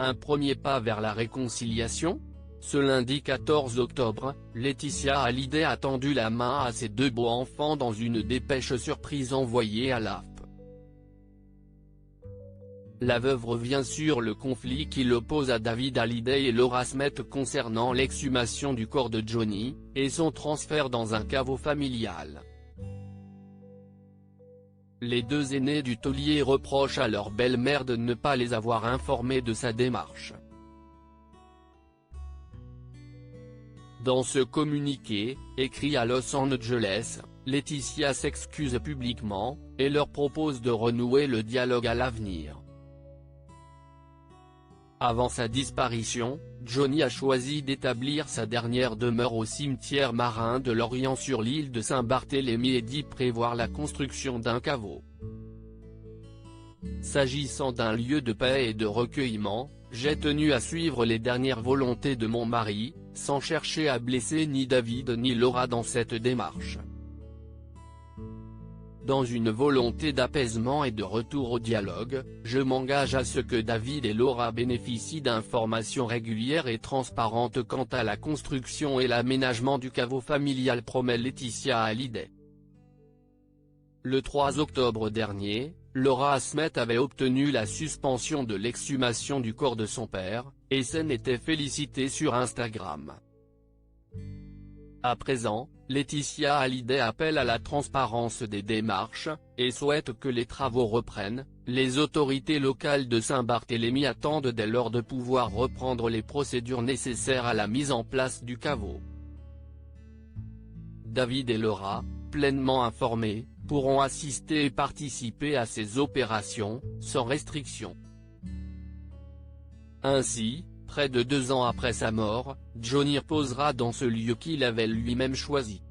un premier pas vers la réconciliation ? Ce lundi 14 octobre, Laetitia Hallyday a tendu la main à ses deux beaux-enfants dans une dépêche surprise envoyée à l'AFP. La veuve revient sur le conflit qui l'oppose à David Hallyday et Laura Smet concernant l'exhumation du corps de Johnny, et son transfert dans un caveau familial. Les deux aînés du taulier reprochent à leur belle-mère de ne pas les avoir informés de sa démarche. Dans ce communiqué, écrit à Los Angeles, Laetitia s'excuse publiquement, et leur propose de renouer le dialogue à l'avenir. Avant sa disparition, Johnny a choisi d'établir sa dernière demeure au cimetière marin de Lorient sur l'île de Saint-Barthélemy et d'y prévoir la construction d'un caveau. S'agissant d'un lieu de paix et de recueillement, j'ai tenu à suivre les dernières volontés de mon mari, sans chercher à blesser ni David ni Laura dans cette démarche. Dans une volonté d'apaisement et de retour au dialogue, je m'engage à ce que David et Laura bénéficient d'informations régulières et transparentes quant à la construction et l'aménagement du caveau familial, promet Laetitia Hallyday. Le 3 octobre dernier, Laura Smet avait obtenu la suspension de l'exhumation du corps de son père, et s'en était félicitée sur Instagram. À présent, Laetitia Hallyday appelle à la transparence des démarches, et souhaite que les travaux reprennent. Les autorités locales de Saint-Barthélemy attendent dès lors de pouvoir reprendre les procédures nécessaires à la mise en place du caveau. David et Laura, pleinement informés, pourront assister et participer à ces opérations, sans restriction. Ainsi, près de 2 ans après sa mort, Johnny reposera dans ce lieu qu'il avait lui-même choisi.